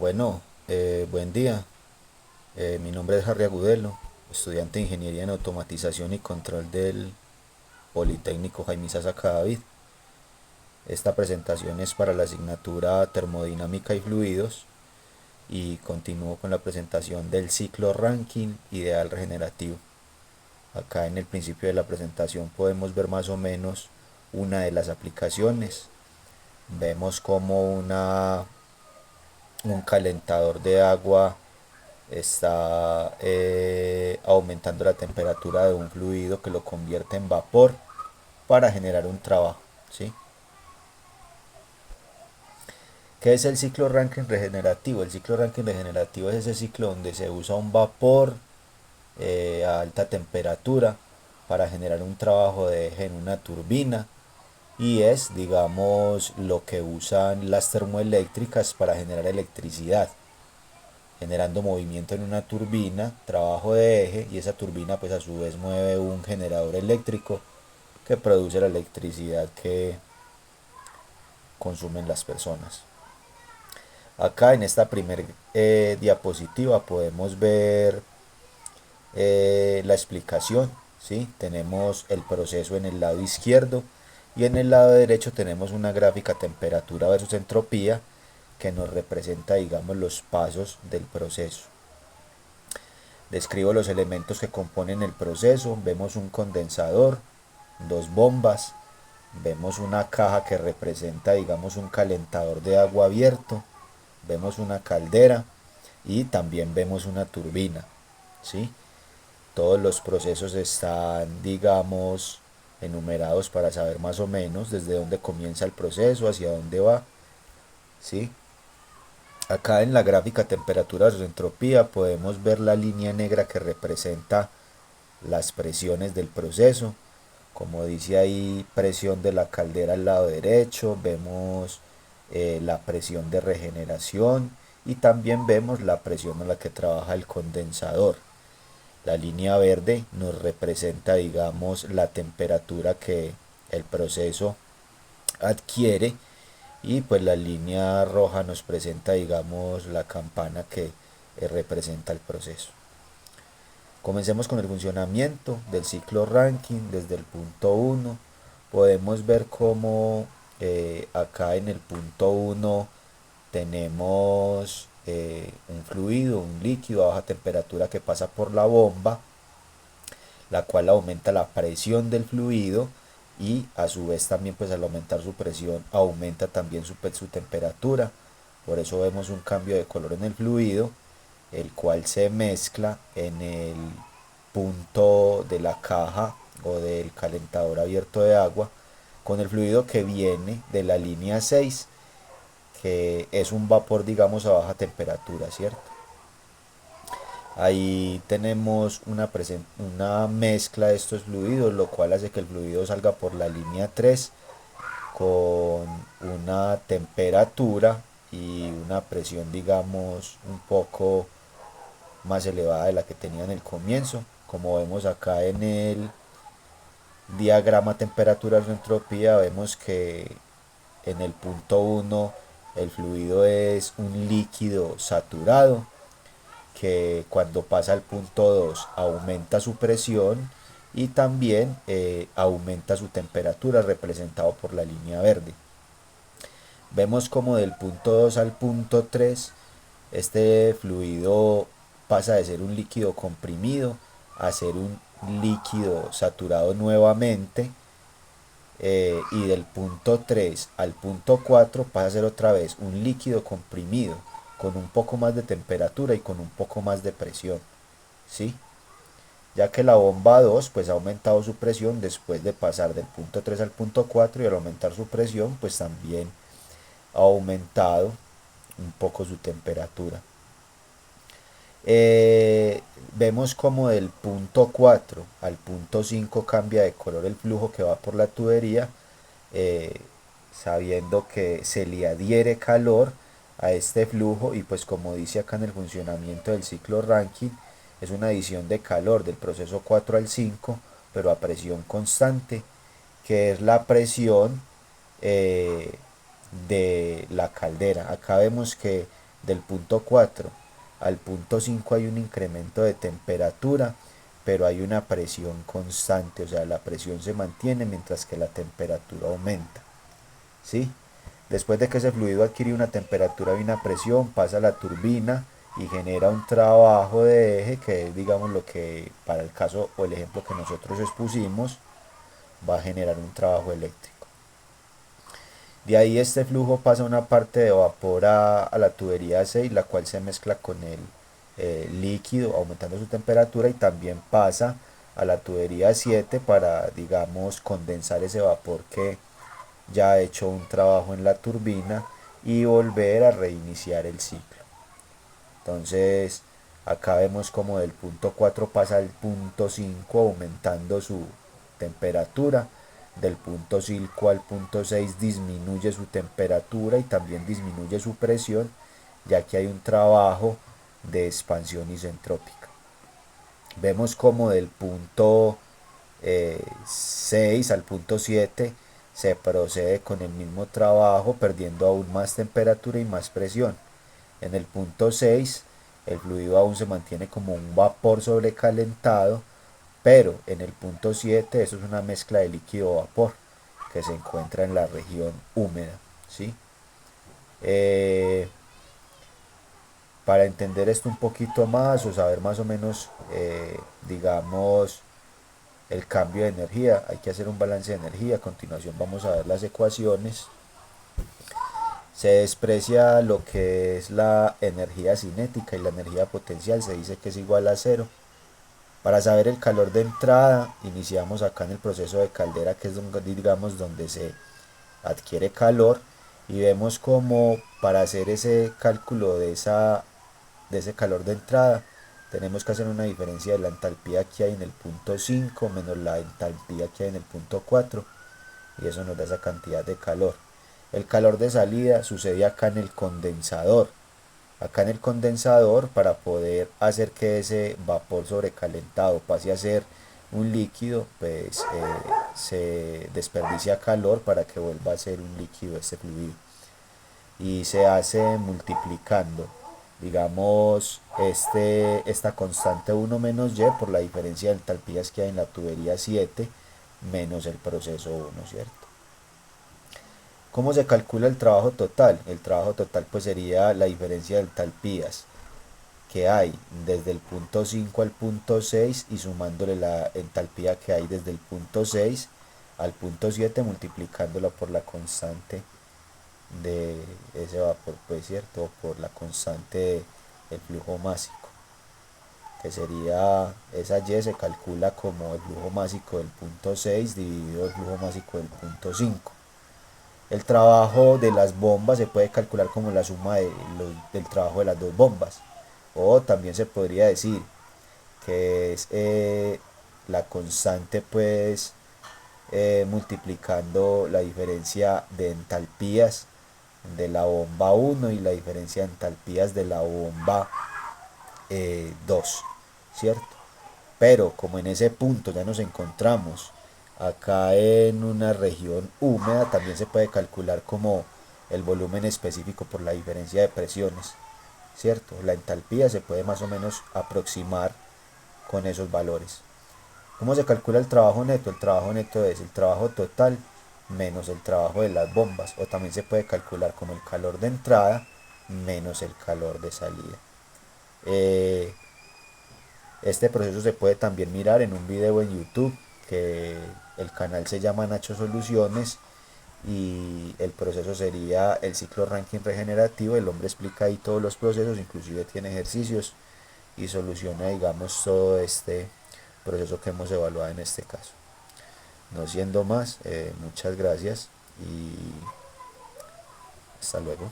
Buen día. Mi nombre es Harry Agudelo, estudiante de Ingeniería en Automatización y Control del Politécnico Jaime Sasa Cadavid. Esta presentación es para la asignatura Termodinámica y Fluidos y continúo con la presentación del ciclo Rankine ideal regenerativo. Acá en el principio de la presentación podemos ver más o menos una de las aplicaciones. Vemos como un calentador de agua está aumentando la temperatura de un fluido que lo convierte en vapor para generar un trabajo, ¿sí? ¿Qué es el ciclo Rankine regenerativo? El ciclo Rankine regenerativo es ese ciclo donde se usa un vapor a alta temperatura para generar un trabajo de eje en una turbina y es, digamos, lo que usan las termoeléctricas para generar electricidad, generando movimiento en una turbina, trabajo de eje, y esa turbina pues a su vez mueve un generador eléctrico que produce la electricidad que consumen las personas. Acá en esta primera diapositiva podemos ver la explicación, ¿sí? Tenemos el proceso en el lado izquierdo y en el lado derecho tenemos una gráfica temperatura versus entropía que nos representa, digamos, los pasos del proceso. Describo los elementos que componen el proceso. Vemos un condensador, dos bombas, vemos una caja que representa, digamos, un calentador de agua abierto, vemos una caldera y también vemos una turbina, ¿sí? Todos los procesos están, digamos, enumerados para saber más o menos desde dónde comienza el proceso, hacia dónde va, ¿sí? Acá en la gráfica temperatura versus entropía podemos ver la línea negra que representa las presiones del proceso. Como dice ahí, presión de la caldera al lado derecho, vemos la presión de regeneración y también vemos la presión a la que trabaja el condensador. La línea verde nos representa, digamos, la temperatura que el proceso adquiere y pues la línea roja nos presenta, digamos, la campana que representa el proceso. Comencemos con el funcionamiento del ciclo Rankine desde el punto 1. Podemos ver cómo acá en el punto 1 tenemos un fluido, un líquido a baja temperatura que pasa por la bomba, la cual aumenta la presión del fluido y a su vez también pues al aumentar su presión aumenta también su temperatura. Por eso vemos un cambio de color en el fluido, el cual se mezcla en el punto de la caja o del calentador abierto de agua con el fluido que viene de la línea 6, que es un vapor, digamos, a baja temperatura, ¿cierto? Ahí tenemos una mezcla de estos fluidos, lo cual hace que el fluido salga por la línea 3 con una temperatura y una presión, digamos, un poco más elevada de la que tenía en el comienzo. Como vemos acá en el diagrama temperatura entropía, vemos que en el punto 1 el fluido es un líquido saturado que cuando pasa al punto 2 aumenta su presión y también aumenta su temperatura representado por la línea verde. Vemos como del punto 2 al punto 3 este fluido pasa de ser un líquido comprimido a ser un líquido saturado nuevamente, y del punto 3 al punto 4 pasa a ser otra vez un líquido comprimido con un poco más de temperatura y con un poco más de presión, ¿sí? Ya que la bomba 2 pues ha aumentado su presión después de pasar del punto 3 al punto 4 y al aumentar su presión pues también ha aumentado un poco su temperatura. Vemos como del punto 4 al punto 5 cambia de color el flujo que va por la tubería, eh, sabiendo que se le adhiere calor a este flujo y pues como dice acá en el funcionamiento del ciclo Rankine, es una adición de calor del proceso 4 al 5 pero a presión constante, que es la presión de la caldera. Acá vemos que Del punto 4 al punto 5 hay un incremento de temperatura, pero hay una presión constante, o sea, la presión se mantiene mientras que la temperatura aumenta, ¿sí? Después de que ese fluido adquiere una temperatura y una presión, pasa a la turbina y genera un trabajo de eje, que es, digamos, lo que para el caso o el ejemplo que nosotros expusimos, va a generar un trabajo eléctrico. De ahí este flujo pasa una parte de vapor a la tubería 6, la cual se mezcla con el líquido, aumentando su temperatura, y también pasa a la tubería 7 para, digamos, condensar ese vapor que ya ha hecho un trabajo en la turbina y volver a reiniciar el ciclo. Entonces, acá vemos como del punto 4 pasa al punto 5 aumentando su temperatura. Del punto 5 al punto 6 disminuye su temperatura y también disminuye su presión, ya que hay un trabajo de expansión isentrópica. Vemos como del punto 6 al punto 7 se procede con el mismo trabajo, perdiendo aún más temperatura y más presión. En el punto 6 el fluido aún se mantiene como un vapor sobrecalentado, pero en el punto 7 eso es una mezcla de líquido-vapor que se encuentra en la región húmeda, ¿sí? Eh, para entender esto un poquito más o saber más o menos, digamos, el cambio de energía, hay que hacer un balance de energía. A continuación vamos a ver las ecuaciones. Se desprecia lo que es la energía cinética y la energía potencial, se dice que es igual a cero. Para saber el calor de entrada, iniciamos acá en el proceso de caldera, que es donde, digamos, donde se adquiere calor, y vemos como para hacer ese cálculo de ese calor de entrada, tenemos que hacer una diferencia de la entalpía que hay en el punto 5 menos la entalpía que hay en el punto 4, y eso nos da esa cantidad de calor. El calor de salida sucede acá en el condensador. Acá en el condensador, para poder hacer que ese vapor sobrecalentado pase a ser un líquido, pues se desperdicia calor para que vuelva a ser un líquido este fluido. Y se hace multiplicando, digamos, esta constante 1 menos y por la diferencia de entalpías que hay en la tubería 7 menos el proceso 1, ¿cierto? ¿Cómo se calcula el trabajo total? El trabajo total pues sería la diferencia de entalpías que hay desde el punto 5 al punto 6 y sumándole la entalpía que hay desde el punto 6 al punto 7 multiplicándola por la constante de ese vapor, pues cierto, por la constante del flujo másico, que sería esa Y se calcula como el flujo másico del punto 6 dividido el flujo másico del punto 5. El trabajo de las bombas se puede calcular como la suma del trabajo de las dos bombas. O también se podría decir que es la constante, pues, multiplicando la diferencia de entalpías de la bomba 1 y la diferencia de entalpías de la bomba 2, ¿cierto? Pero como en ese punto ya nos encontramos acá en una región húmeda, también se puede calcular como el volumen específico por la diferencia de presiones, ¿cierto? La entalpía se puede más o menos aproximar con esos valores. ¿Cómo se calcula el trabajo neto? El trabajo neto es el trabajo total menos el trabajo de las bombas, o también se puede calcular como el calor de entrada menos el calor de salida. Este proceso se puede también mirar en un video en YouTube, que el canal se llama Nacho Soluciones, y el proceso sería el ciclo Rankine regenerativo. El hombre explica ahí todos los procesos, inclusive tiene ejercicios y soluciona, digamos, todo este proceso que hemos evaluado en este caso. No siendo más, muchas gracias y hasta luego.